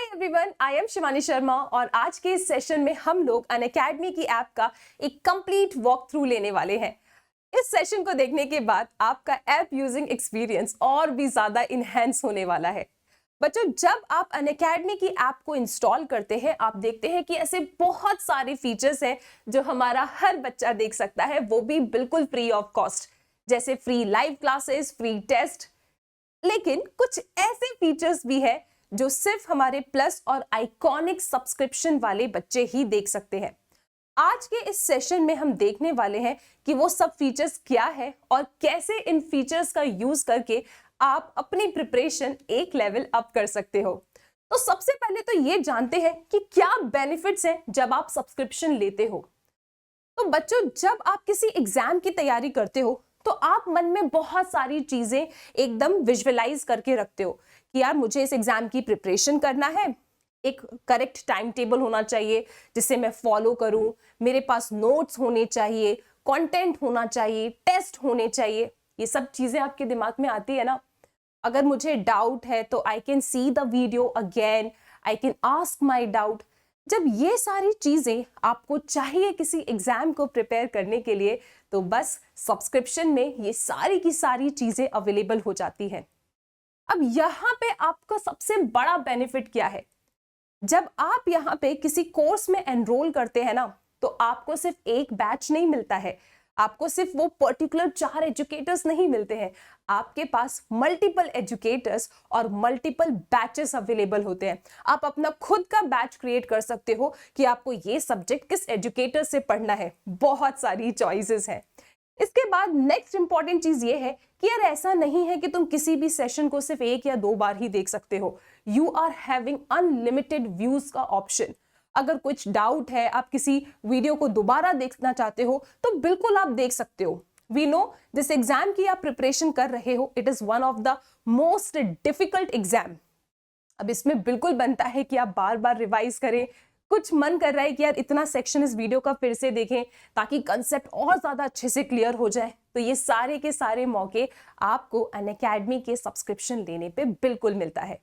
Hi everyone, I am Shivani Sharma और आज के इस सेशन में हम लोग अनअकैडमी की ऐप का एक कंप्लीट वॉक थ्रू लेने वाले हैं। इस सेशन को देखने के बाद आपका ऐप यूजिंग एक्सपीरियंस और भी ज्यादा इनहेंस होने वाला है। बच्चों, जब आप अनअकैडमी की ऐप को इंस्टॉल करते हैं, आप देखते हैं कि ऐसे बहुत सारे फीचर्स हैं जो हमारा हर बच्चा देख सकता है, वो भी बिल्कुल फ्री ऑफ कॉस्ट, जैसे free live classes, free test. लेकिन कुछ ऐसे फीचर्स भी है जो सिर्फ हमारे प्लस और आइकॉनिक सब्सक्रिप्शन वाले बच्चे ही देख सकते हैं। आज के इस सेशन में हम देखने वाले हैं कि वो सब फीचर्स क्या है और कैसे इन फीचर्स का यूज करके आप अपनी प्रिपरेशन एक लेवल अप कर सकते हो। तो सबसे पहले तो ये जानते हैं कि क्या बेनिफिट्स हैं जब आप सब्सक्रिप्शन लेते हो। तो बच्चों, जब आप किसी एग्जाम की तैयारी करते हो तो आप मन में बहुत सारी चीजें एकदम विजुअलाइज करके रखते हो कि यार मुझे इस एग्जाम की प्रिपरेशन करना है, एक करेक्ट टाइम टेबल होना चाहिए जिसे मैं फॉलो करूं, मेरे पास नोट्स होने चाहिए, कंटेंट होना चाहिए, टेस्ट होने चाहिए। ये सब चीजें आपके दिमाग में आती है ना। अगर मुझे डाउट है तो I can see the video again, I can ask my doubt. जब ये सारी चीजें आपको चाहिए किसी एग्जाम को प्रिपेयर करने के लिए, तो बस सब्सक्रिप्शन में ये सारी की सारी चीजें अवेलेबल हो जाती हैं। अब यहाँ पे आपका सबसे बड़ा बेनिफिट क्या है? जब आप यहाँ पे किसी कोर्स में एनरोल करते हैं ना, तो आपको सिर्फ एक बैच नहीं मिलता है, आपको सिर्फ वो पर्टिकुलर 4 एजुकेटर्स नहीं मिलते हैं, आपके पास मल्टीपल एजुकेटर्स और मल्टीपल बैचेस अवेलेबल होते हैं। आप अपना खुद का बैच क्रिएट कर सकते हो कि आपको ये सब्जेक्ट किस एजुकेटर से पढ़ना है। बहुत सारी चॉइसेस हैं। इसके बाद नेक्स्ट इंपॉर्टेंट चीज ये है कि यार ऐसा नहीं है कि तुम किसी भी सेशन को सिर्फ 1 या 2 बार ही देख सकते हो। You are having unlimited views का ऑप्शन। अगर कुछ डाउट है, आप किसी वीडियो को दोबारा देखना चाहते हो, तो बिल्कुल आप देख सकते हो। वी नो जिस एग्जाम की आप प्रिपरेशन कर रहे हो, it is one of the most difficult exam. अब इसमें बिल्कुल बनता है कि आप बार बार रिवाइज करें। कुछ मन कर रहा है कि यार इतना सेक्शन इस वीडियो का फिर से देखें ताकि कंसेप्ट और ज्यादा अच्छे से क्लियर हो जाए। तो ये सारे के सारे मौके आपको अनअकैडमी के सब्सक्रिप्शन लेने पे बिल्कुल मिलता है।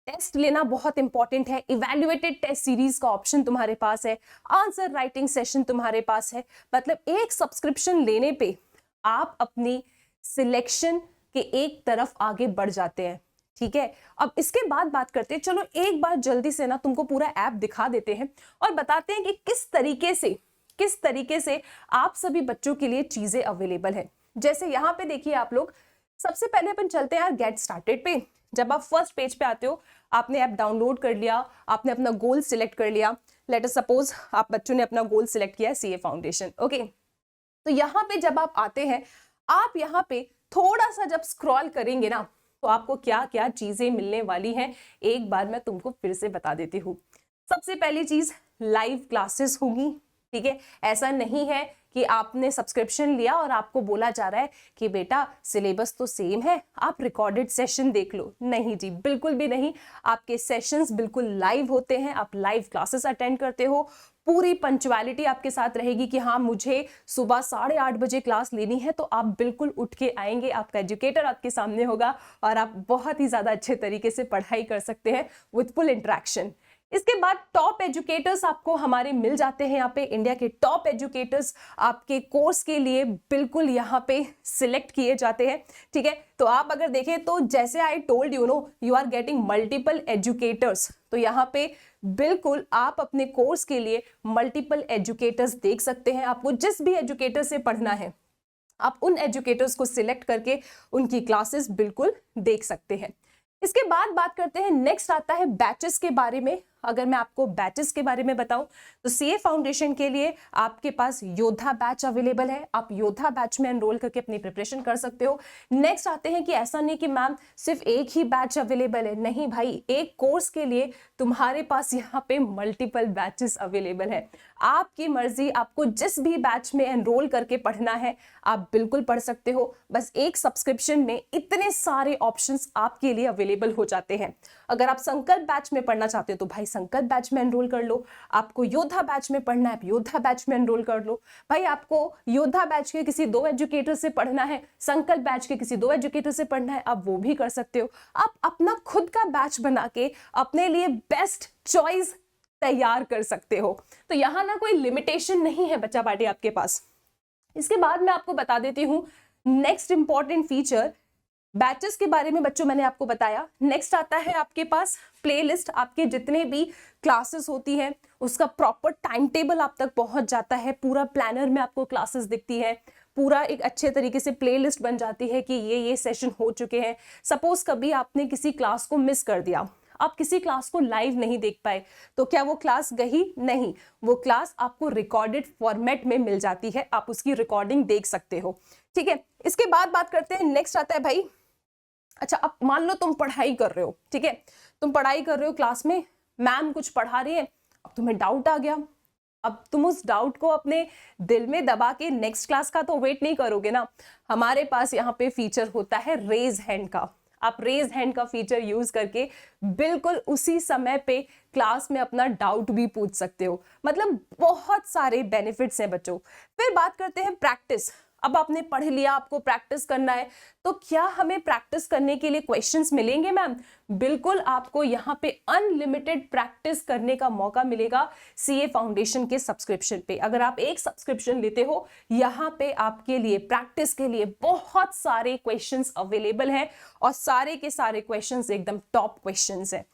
टेस्ट लेना बहुत इंपॉर्टेंट है। इवैल्यूएटेड टेस्ट सीरीज का ऑप्शन तुम्हारे पास है, आंसर राइटिंग सेशन तुम्हारे पास है। मतलब एक सब्सक्रिप्शन लेने पे आप अपनी सिलेक्शन के एक तरफ आगे बढ़ जाते हैं। ठीक है, अब इसके बाद बात करते हैं। चलो एक बार जल्दी से ना तुमको पूरा ऐप दिखा देते हैं और बताते हैं कि किस तरीके से आप सभी बच्चों के लिए चीजें अवेलेबल है। जैसे यहाँ पे देखिए आप लोग, सबसे पहले अपन चलते हैं यार गेट स्टार्टेड पे। जब आप फर्स्ट पेज पे आते हो, आपने ऐप डाउनलोड कर लिया, आपने अपना गोल सिलेक्ट कर लिया। लेट अस सपोज आप बच्चों ने अपना गोल सिलेक्ट किया है सीए फाउंडेशन। ओके, तो यहाँ पे जब आप आते हैं, आप यहाँ पे थोड़ा सा जब स्क्रॉल करेंगे ना, तो आपको क्या क्या चीजें मिलने वाली हैं एक बार मैं तुमको फिर से बता देती हूँ। सबसे पहली चीज, लाइव क्लासेस होगी। ठीक है, ऐसा नहीं है कि आपने सब्सक्रिप्शन लिया और आपको बोला जा रहा है कि बेटा सिलेबस तो सेम है, आप रिकॉर्डेड सेशन देख लो। नहीं जी, बिल्कुल भी नहीं। आपके सेशंस बिल्कुल लाइव होते हैं, आप लाइव क्लासेस अटेंड करते हो। पूरी पंक्चुअलिटी आपके साथ रहेगी कि हाँ मुझे सुबह 8:30 बजे क्लास लेनी है, तो आप बिल्कुल उठ के आएंगे, आपका एजुकेटर आपके सामने होगा और आप बहुत ही ज्यादा अच्छे तरीके से पढ़ाई कर सकते हैं विद फुल इंटरेक्शन। इसके बाद टॉप एजुकेटर्स आपको हमारे मिल जाते हैं। यहाँ पे इंडिया के टॉप एजुकेटर्स आपके कोर्स के लिए बिल्कुल यहाँ पे सिलेक्ट किए जाते हैं। ठीक है, तो आप अगर देखें तो जैसे I told you know, you are getting multiple educators. तो यहाँ पे बिल्कुल आप अपने कोर्स के लिए मल्टीपल एजुकेटर्स देख सकते हैं। आपको जिस भी एजुकेटर से पढ़ना है, आप उन एजुकेटर्स को सिलेक्ट करके उनकी क्लासेस बिल्कुल देख सकते हैं। इसके बाद बात करते हैं, नेक्स्ट आता है बैचेस के बारे में। अगर मैं आपको बैचेस के बारे में बताऊं तो सीए फाउंडेशन के लिए आपके पास योद्धा बैच अवेलेबल है। आप योद्धा बैच में एनरोल करके अपनी प्रिपरेशन कर सकते हो। नेक्स्ट आते हैं कि ऐसा नहीं कि मैम सिर्फ एक ही बैच अवेलेबल है। नहीं भाई, एक कोर्स के लिए तुम्हारे पास यहाँ पे मल्टीपल बैचेस अवेलेबल है। आपकी मर्जी, आपको जिस भी बैच में एनरोल करके पढ़ना है आप बिल्कुल पढ़ सकते हो। बस एक सब्सक्रिप्शन में इतने सारे ऑप्शंस आपके लिए अवेलेबल हो जाते हैं। अगर आप संकल्प बैच में पढ़ना चाहते हो तो भाई संकल्प बैच में एनरोल कर लो, आपको योद्धा बैच में पढ़ना है आप योद्धा बैच में एनरोल कर लो, भाई आपको योद्धा बैच के किसी 2 एजुकेटर से पढ़ना है, संकल्प बैच के किसी 2 एजुकेटर से पढ़ना है, आप वो भी कर सकते हो। आप अपना खुद का बैच बना के अपने लिए बेस्ट चॉइस तैयार कर सकते हो। तो यहाँ ना कोई लिमिटेशन नहीं है बच्चा पार्टी आपके पास। इसके बाद मैं आपको बता देती हूँ नेक्स्ट इंपॉर्टेंट फीचर बैचेस के बारे में। बच्चों मैंने आपको बताया, नेक्स्ट आता है आपके पास प्लेलिस्ट। आपके जितने भी क्लासेस होती है उसका प्रॉपर टाइम टेबल आप तक पहुंच जाता है, पूरा प्लानर में आपको क्लासेस दिखती है, पूरा एक अच्छे तरीके से प्लेलिस्ट बन जाती है कि ये सेशन हो चुके हैं। सपोज कभी आपने किसी क्लास को मिस कर दिया, आप किसी क्लास को लाइव नहीं देख पाए, तो क्या वो क्लास गई? नहीं, वो क्लास आपको रिकॉर्डेड फॉर्मेट में मिल जाती है, आप उसकी रिकॉर्डिंग देख सकते हो। ठीक है, इसके बाद बात करते हैं, नेक्स्ट आता है भाई, अच्छा अब मान लो तुम पढ़ाई कर रहे हो, ठीक है, तुम पढ़ाई कर रहे हो क्लास में, मैम कुछ पढ़ा रही है, अब तुम्हें डाउट आ गया, अब तुम उस डाउट को अपने दिल में दबा के नेक्स्ट क्लास का तो वेट नहीं करोगे ना। हमारे पास यहाँ पे फीचर होता है रेज हैंड का। आप रेज हैंड का फीचर यूज करके बिल्कुल उसी समय पे क्लास में अपना डाउट भी पूछ सकते हो। मतलब बहुत सारे बेनिफिट्स हैं बच्चों। फिर बात करते हैं प्रैक्टिस। अब आपने पढ़ लिया, आपको प्रैक्टिस करना है, तो क्या हमें प्रैक्टिस करने के लिए क्वेश्चंस मिलेंगे मैम? बिल्कुल, आपको यहाँ पे अनलिमिटेड प्रैक्टिस करने का मौका मिलेगा सीए फाउंडेशन के सब्सक्रिप्शन पे। अगर आप एक सब्सक्रिप्शन लेते हो, यहाँ पे आपके लिए प्रैक्टिस के लिए बहुत सारे क्वेश्चंस अवेलेबल हैं और सारे के सारे क्वेश्चंस एकदम टॉप क्वेश्चंस हैं।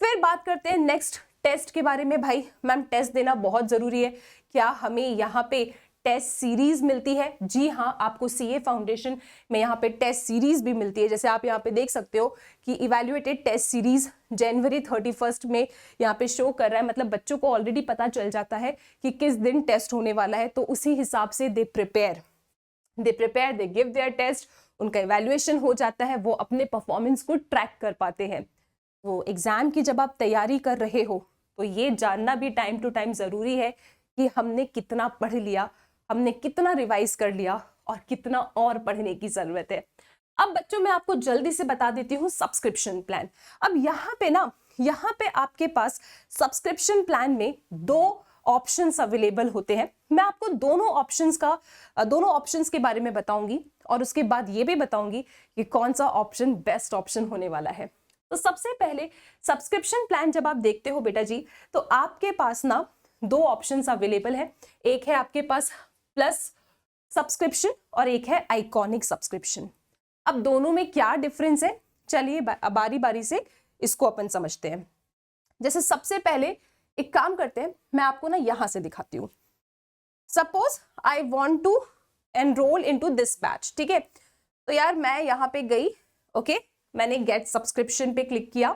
फिर बात करते हैं नेक्स्ट टेस्ट के बारे में। भाई मैम टेस्ट देना बहुत जरूरी है, क्या हमें यहाँ पे टेस्ट सीरीज मिलती है? जी हाँ, आपको सीए फाउंडेशन में यहाँ पे टेस्ट सीरीज भी मिलती है। जैसे आप यहाँ पे देख सकते हो कि इवैल्यूएटेड टेस्ट सीरीज जनवरी 31 में यहाँ पे शो कर रहा है। मतलब बच्चों को ऑलरेडी पता चल जाता है कि किस दिन टेस्ट होने वाला है, तो उसी हिसाब से they prepare, they give their test, उनका इवैल्यूएशन हो जाता है, वो अपने परफॉर्मेंस को ट्रैक कर पाते हैं। वो एग्जाम की जब आप तैयारी कर रहे हो तो ये जानना भी टाइम टू टाइम जरूरी है कि हमने कितना पढ़ लिया, हमने कितना रिवाइज कर लिया और कितना और पढ़ने की जरूरत है। अब बच्चों मैं आपको जल्दी से बता देती हूँ सब्सक्रिप्शन प्लान। अब यहाँ पे आपके पास सब्सक्रिप्शन प्लान में 2 ऑप्शंस अवेलेबल होते हैं। मैं आपको दोनों ऑप्शंस के बारे में बताऊंगी और उसके बाद ये भी बताऊंगी कि कौन सा ऑप्शन बेस्ट ऑप्शन होने वाला है। तो सबसे पहले सब्सक्रिप्शन प्लान जब आप देखते हो बेटा जी, तो आपके पास ना 2 ऑप्शंस अवेलेबल है। एक है आपके पास प्लस सब्सक्रिप्शन और एक है आइकॉनिक सब्सक्रिप्शन। अब दोनों में क्या डिफरेंस है, चलिए बारी बारी से इसको अपन समझते हैं। जैसे सबसे पहले एक काम करते हैं, मैं आपको ना यहां से दिखाती हूं। Suppose I want to enrol into this batch, ठीक है, तो यार मैं यहां पे गई, ओके, मैंने गेट सब्सक्रिप्शन पे क्लिक किया।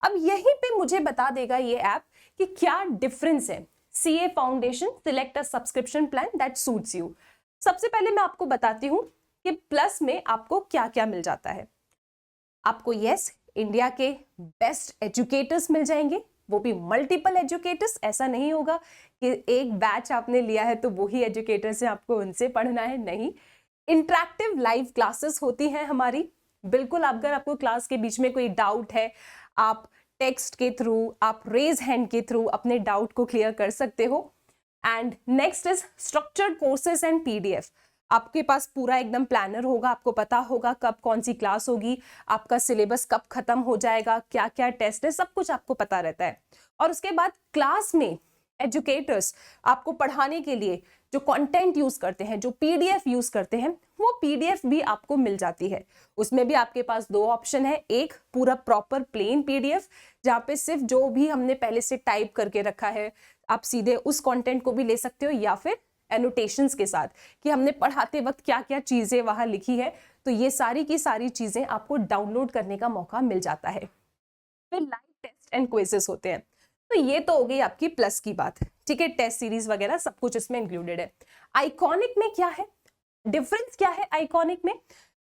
अब यहीं पे मुझे बता देगा ये ऐप कि क्या डिफरेंस है। CA foundation, select a subscription plan that suits you. सबसे पहले मैं आपको बताती हूँ कि प्लस में आपको क्या क्या मिल जाता है। आपको इंडिया के बेस्ट एजुकेटर्स मिल जाएंगे, वो भी मल्टीपल एजुकेटर्स। ऐसा नहीं होगा कि एक बैच आपने लिया है तो वही एजुकेटर्स हैं, आपको उनसे पढ़ना है, नहीं। इंटरेक्टिव लाइव क्लासेस होती हैं हमारी। बिल्कुल, अगर आपको क्लास के बीच में कोई डाउट है, आप टेक्स्ट के थ्रू, आप रेज हैंड के थ्रू अपने डाउट को क्लियर कर सकते हो। And next is structured courses and PDF. आपके पास पूरा एकदम प्लानर होगा, आपको पता होगा कब कौन सी क्लास होगी, आपका सिलेबस कब खत्म हो जाएगा, क्या क्या टेस्ट है, सब कुछ आपको पता रहता है। और उसके बाद क्लास में एजुकेटर्स आपको पढ़ाने के लिए जो कंटेंट यूज करते हैं, जो पीडीएफ यूज करते हैं, वो पीडीएफ भी आपको मिल जाती है। उसमें भी आपके पास 2 ऑप्शन है, एक पूरा प्रॉपर प्लेन पीडीएफ जहाँ पे सिर्फ जो भी हमने पहले से टाइप करके रखा है आप सीधे उस कंटेंट को भी ले सकते हो, या फिर एनोटेशंस के साथ कि हमने पढ़ाते वक्त क्या क्या चीजें वहां लिखी है, तो ये सारी की सारी चीजें आपको डाउनलोड करने का मौका मिल जाता है। फिर लाइव टेस्ट एंड क्विजेस होते हैं। तो ये तो हो गई आपकी प्लस की बात, ठीक है, टेस्ट सीरीज वगैरह सब कुछ इसमें इंक्लूडेड है। आइकॉनिक में क्या है, डिफरेंस क्या है आइकॉनिक में?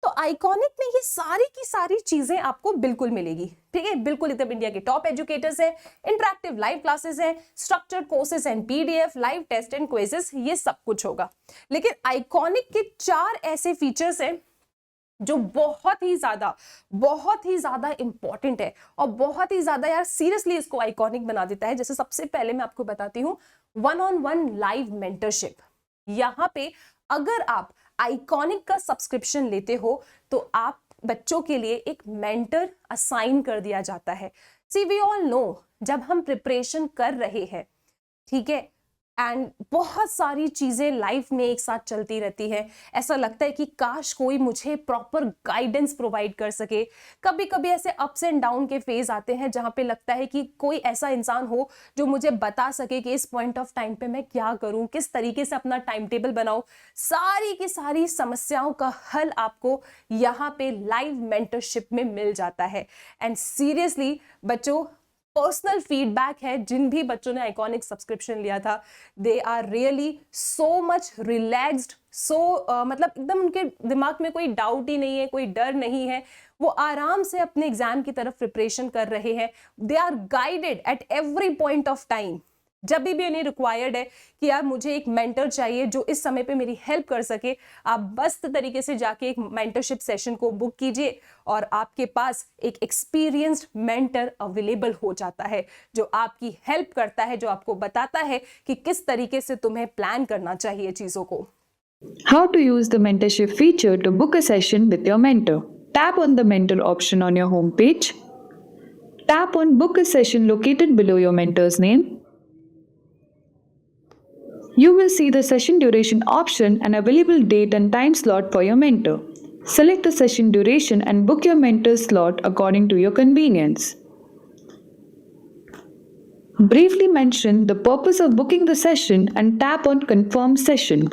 तो आइकॉनिक में ये सारी की सारी चीजें आपको बिल्कुल मिलेगी, ठीक है। बिल्कुल एकदम इंडिया के टॉप एजुकेटर्स हैं, इंटरैक्टिव लाइव क्लासेस हैं, structured courses and PDF, live test and quizzes, ये सब कुछ होगा। लेकिन आइकॉनिक के 4 ऐसे फीचर्स हैं जो बहुत ही ज्यादा इंपॉर्टेंट है और बहुत ही ज्यादा यार सीरियसली इसको आइकॉनिक बना देता है। जैसे सबसे पहले मैं आपको बताती हूँ, 1-on-1 लाइव मेंटरशिप। यहाँ पे अगर आप आइकॉनिक का सब्सक्रिप्शन लेते हो तो आप बच्चों के लिए एक मेंटर असाइन कर दिया जाता है। सी वी ऑल नो, जब हम प्रिपरेशन कर रहे हैं, ठीक है, एंड बहुत सारी चीजें लाइफ में एक साथ चलती रहती है, ऐसा लगता है कि काश कोई मुझे प्रॉपर गाइडेंस प्रोवाइड कर सके। कभी कभी ऐसे अप्स एंड डाउन के फेज आते हैं जहां पे लगता है कि कोई ऐसा इंसान हो जो मुझे बता सके कि इस पॉइंट ऑफ टाइम पे मैं क्या करूं, किस तरीके से अपना टाइम टेबल बनाऊं। सारी की सारी समस्याओं का हल आपको यहाँ पे लाइव मेंटरशिप में मिल जाता है। एंड सीरियसली बच्चों, पर्सनल फीडबैक है, जिन भी बच्चों ने आइकॉनिक सब्सक्रिप्शन लिया था, they are really so much relaxed, मतलब एकदम उनके दिमाग में कोई डाउट ही नहीं है, कोई डर नहीं है, वो आराम से अपने एग्जाम की तरफ प्रिपरेशन कर रहे हैं। They are guided at every point of time. जब भी उन्हें रिक्वायर्ड है कि यार मुझे एक मेंटर चाहिए जो इस समय पे मेरी हेल्प कर सके, आप बस तरीके से जाके एक मेंटरशिप सेशन को बुक कीजिए और आपके पास एक एक्सपीरियंस्ड मेंटर अवेलेबल हो जाता है जो आपकी हेल्प करता है, जो आपको बताता है कि किस तरीके से तुम्हें प्लान करना चाहिए चीजों को। How to use the mentorship feature to book a session with your mentor. Tap on the mentor option on your homepage. Tap on book a session located below your mentor's name. You will see the session duration option and available date and time slot for your mentor. Select the session duration and book your mentor's slot according to your convenience. Briefly mention the purpose of booking the session and tap on confirm session.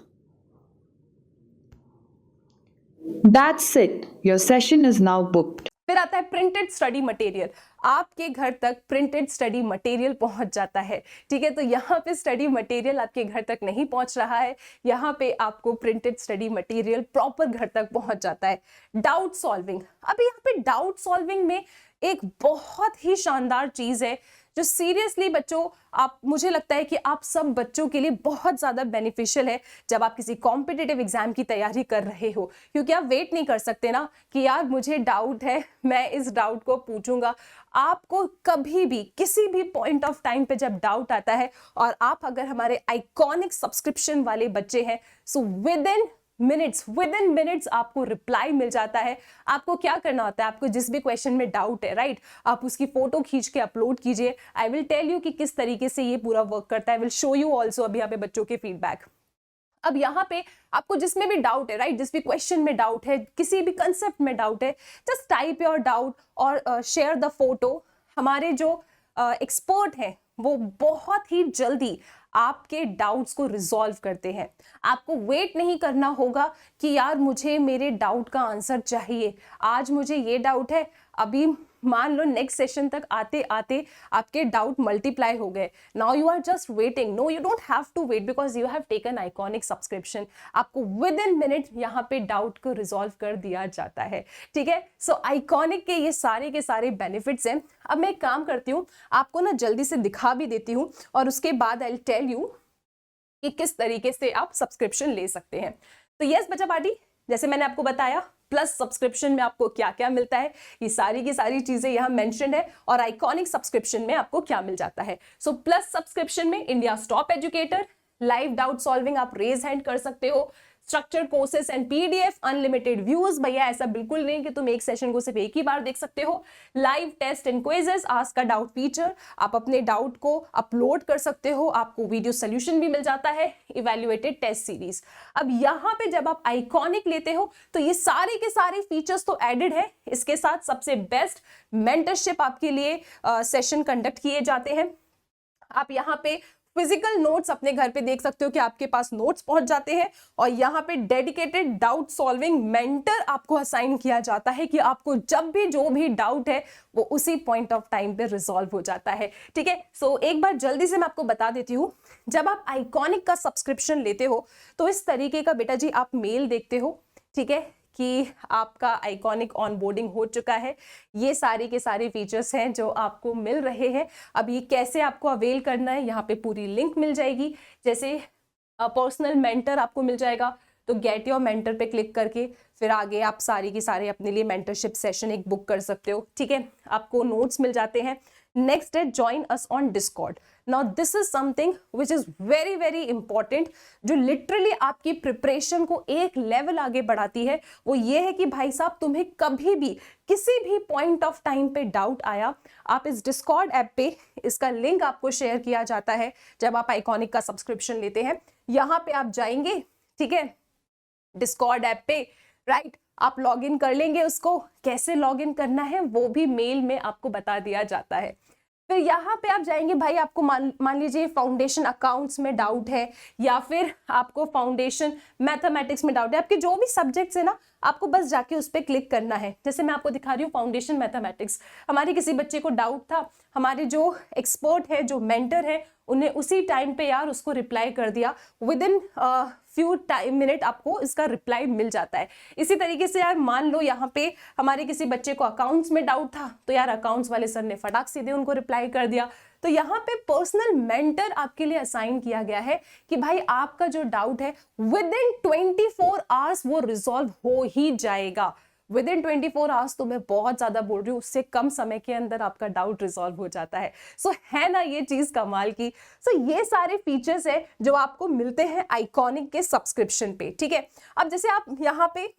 That's it. Your session is now booked. फिर आता है printed study material. आपके घर तक printed study material पहुंच जाता है, ठीक है। तो यहाँ पे स्टडी मटेरियल आपके घर तक नहीं पहुंच रहा है, यहाँ पे आपको प्रिंटेड स्टडी मटेरियल प्रॉपर घर तक पहुंच जाता है। डाउट सॉल्विंग, अब यहाँ पे डाउट सॉल्विंग में एक बहुत ही शानदार चीज है जो सीरियसली बच्चों, आप, मुझे लगता है कि आप सब बच्चों के लिए बहुत ज़्यादा बेनिफिशियल है जब आप किसी कॉम्पिटिटिव एग्जाम की तैयारी कर रहे हो, क्योंकि आप वेट नहीं कर सकते ना कि यार मुझे डाउट है, मैं इस डाउट को पूछूंगा। आपको कभी भी किसी भी पॉइंट ऑफ टाइम पे जब डाउट आता है और आप अगर हमारे आइकॉनिक सब्सक्रिप्शन वाले बच्चे हैं, सो विद इन मिनट्स आपको रिप्लाई मिल जाता है। आपको क्या करना होता है, आपको जिस भी क्वेश्चन में डाउट है, राइट, आप उसकी फोटो खींच के अपलोड कीजिए। आई विल टेल यू कि किस तरीके से ये पूरा वर्क करता है। I will show you also अभी यहाँ पे बच्चों के फीडबैक। अब यहाँ पे आपको जिसमें भी डाउट है, राइट, जिस भी क्वेश्चन में डाउट है, किसी भी कंसेप्ट में डाउट है, जस्ट टाइप योर डाउट और शेयर द फोटो। हमारे जो एक्सपर्ट हैं वो बहुत ही जल्दी आपके डाउट्स को रिजॉल्व करते हैं। आपको वेट नहीं करना होगा कि यार मुझे मेरे डाउट का आंसर चाहिए, आज मुझे ये डाउट है, अभी मान लो नेक्स्ट सेशन तक आते आते आपके डाउट मल्टीप्लाई हो गए, now you are just waiting. No, you don't have to wait because you have taken iconic subscription. आपको विद इन मिनट यहाँ पे डाउट को रिजॉल्व कर दिया जाता है, ठीक है। सो आइकॉनिक के ये सारे के सारे बेनिफिट्स हैं। अब मैं एक काम करती हूँ, आपको ना जल्दी से दिखा भी देती हूँ और उसके बाद आई विल टेल यू कि किस तरीके से आप सब्सक्रिप्शन ले सकते हैं। तो यस बच्चा पार्टी, जैसे मैंने आपको बताया प्लस सब्सक्रिप्शन में आपको क्या क्या मिलता है, ये सारी की सारी चीजें यहाँ मेंशन है, और आइकॉनिक सब्सक्रिप्शन में आपको क्या मिल जाता है। सो प्लस सब्सक्रिप्शन में India top educator, live doubt solving आप रेज हैंड कर सकते हो, structured courses and PDF, unlimited views, भैया ऐसा बिल्कुल नहीं कि तुम एक सेशन को सिर्फ एक ही बार देख सकते हो, live test and quizzes, ask a doubt feature, आप अपने डाउट को अपलोड कर सकते हो, आपको वीडियो सोल्यूशन भी मिल जाता है, इवैल्यूएटेड टेस्ट सीरीज। अब यहाँ पे जब आप आइकॉनिक लेते हो तो ये सारे के सारे फीचर्स तो एडेड है, इसके साथ सबसे बेस्ट मेंटरशिप आपके लिए सेशन कंडक्ट किए जाते हैं। आप यहाँ पे फिजिकल नोट्स अपने घर पे देख सकते हो कि आपके पास नोट्स पहुंच जाते हैं, और यहाँ पे डेडिकेटेड डाउट सॉल्विंग मेंटर आपको असाइन किया जाता है कि आपको जब भी जो भी डाउट है वो उसी पॉइंट ऑफ टाइम पे रिजॉल्व हो जाता है, ठीक है। सो एक बार जल्दी से मैं आपको बता देती हूँ, जब आप आइकॉनिक का सब्सक्रिप्शन लेते हो तो इस तरीके का बेटा जी आप मेल देखते हो, ठीक है, कि आपका आइकॉनिक ऑनबोर्डिंग हो चुका है। ये सारे के सारे फीचर्स हैं जो आपको मिल रहे हैं। अब ये कैसे आपको अवेल करना है, यहाँ पे पूरी लिंक मिल जाएगी। जैसे पर्सनल मेंटर आपको मिल जाएगा, तो गेट योर मेंटर पे क्लिक करके फिर आगे आप सारी की सारे अपने लिए मेंटरशिप सेशन एक बुक कर सकते हो। ठीक है, आपको नोट्स मिल जाते हैं। नेक्स्ट है join us on Discord. Now this is something which is very very important, जो लिटरली आपकी प्रिपरेशन को एक लेवल आगे बढ़ाती है। वो ये है कि भाई साहब, तुम्हें कभी भी किसी भी पॉइंट ऑफ टाइम पे डाउट आया, आप इस डिस्कॉर्ड ऐप पे, इसका लिंक आपको शेयर किया जाता है जब आप आइकॉनिक का सब्सक्रिप्शन लेते हैं। यहाँ पे आप जाएंगे, ठीक है, डिस्कॉर्ड ऐप पे, राइट, आप लॉग इन कर लेंगे। उसको कैसे लॉग इन करना है वो भी मेल में आपको बता दिया जाता है। फिर यहाँ पे आप जाएंगे, भाई आपको मान लीजिए फाउंडेशन अकाउंट्स में डाउट है, या फिर आपको फाउंडेशन मैथमेटिक्स में डाउट है, आपके जो भी सब्जेक्ट्स है ना, आपको बस जाके उस पर क्लिक करना है। जैसे मैं आपको दिखा रही हूँ फाउंडेशन मैथमेटिक्स, हमारे किसी बच्चे को डाउट था, हमारे जो एक्सपर्ट है, जो मेंटर है, उन्हें उसी टाइम पे यार उसको रिप्लाई कर दिया। विद इन फ्यू मिनट आपको इसका रिप्लाई मिल जाता है। इसी तरीके से यार मान लो यहाँ पे हमारे किसी बच्चे को अकाउंट्स में डाउट था, तो यार अकाउंट्स वाले सर ने फटाक सीधे उनको रिप्लाई कर दिया। तो यहाँ पे पर्सनल मेंटर आपके लिए असाइन किया गया है कि भाई आपका जो डाउट है विद इन 24 आवर्स वो रिजॉल्व हो ही जाएगा। विद इन 24 आवर्स, तो मैं बहुत ज्यादा बोल रही हूँ, उससे कम समय के अंदर आपका डाउट रिजॉल्व हो जाता है। सो है ना ये चीज कमाल की। सो ये सारे फीचर्स है जो आपको मिलते हैं आइकॉनिक के सब्सक्रिप्शन पे। ठीक है, अब जैसे आप यहाँ पे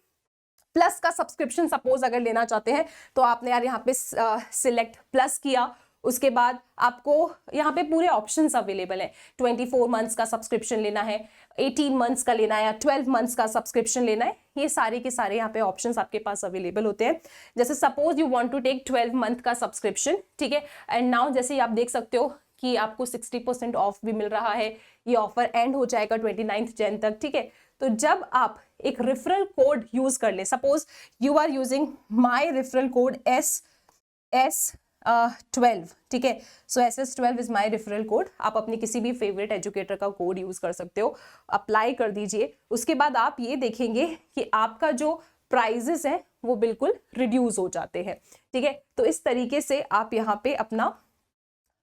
प्लस का सब्सक्रिप्शन सपोज अगर लेना चाहते हैं, तो आपने यार यहाँ पे सिलेक्ट प्लस किया, उसके बाद आपको यहाँ पे पूरे ऑप्शंस अवेलेबल है। 24 मंथ्स का सब्सक्रिप्शन लेना है, 18 मंथ्स का लेना है, या 12 मंथ्स का सब्सक्रिप्शन लेना है, ये सारे के सारे यहाँ पे ऑप्शंस आपके पास अवेलेबल होते हैं। जैसे suppose you want to take 12 month का सब्सक्रिप्शन, ठीक है, एंड नाउ जैसे आप देख सकते हो कि आपको 60% ऑफ भी मिल रहा है। ये ऑफर एंड हो जाएगा 29 जन तक। ठीक है, तो जब आप एक रेफरल कोड यूज कर ले, suppose you are using my referral code SS12, ठीक है, so SS12 is my referral code. आप अपने किसी भी फेवरेट एजुकेटर का कोड यूज कर सकते हो, अप्लाई कर दीजिए। उसके बाद आप ये देखेंगे कि आपका जो प्राइजेस हैं वो बिल्कुल रिड्यूस हो जाते हैं। ठीक है, तो इस तरीके से आप यहाँ पे अपना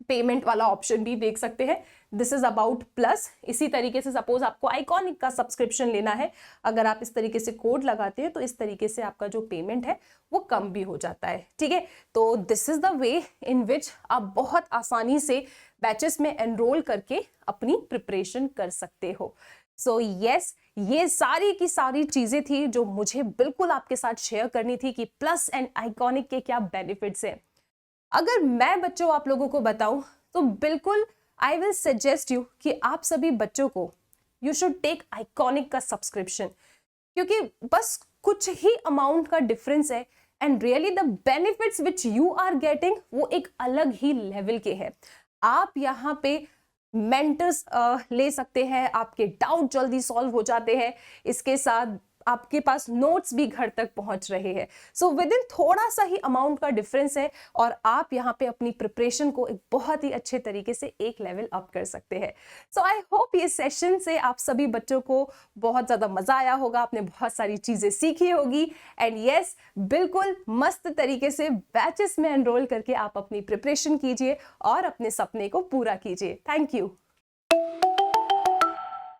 पेमेंट वाला ऑप्शन भी देख सकते हैं। This is about plus. इसी तरीके से सपोज आपको आइकॉनिक का सब्सक्रिप्शन लेना है, अगर आप इस तरीके से कोड लगाते हैं तो इस तरीके से आपका जो पेमेंट है वो कम भी हो जाता है। ठीक है, तो दिस इज द वे इन विच आप बहुत आसानी से बैचेस में एनरोल करके अपनी प्रिपरेशन कर सकते हो। सो यस, ये सारी की सारी चीजें थी जो मुझे बिल्कुल आपके साथ शेयर करनी थी कि प्लस एंड आइकॉनिक के क्या बेनिफिट्स हैं। अगर मैं बच्चों आप लोगों को बताऊं तो बिल्कुल आई विल सजेस्ट यू कि आप सभी बच्चों को यू शुड टेक आइकॉनिक का सब्सक्रिप्शन, क्योंकि बस कुछ ही अमाउंट का डिफरेंस है and really the benefits which you are getting वो एक अलग ही लेवल के हैं। आप यहाँ पे मेंटर्स ले सकते हैं, आपके डाउट जल्दी सॉल्व हो जाते हैं, इसके साथ आपके पास नोट्स भी घर तक पहुंच रहे हैं। सो विद इन थोड़ा सा ही अमाउंट का डिफरेंस है और आप यहाँ पे अपनी प्रिपरेशन को एक बहुत ही अच्छे तरीके से एक लेवल अप कर सकते हैं। सो आई होप ये सेशन से आप सभी बच्चों को बहुत ज़्यादा मज़ा आया होगा, आपने बहुत सारी चीज़ें सीखी होगी एंड यस, बिल्कुल मस्त तरीके से बैचेस में एनरोल करके आप अपनी प्रिपरेशन कीजिए और अपने सपने को पूरा कीजिए। Thank you.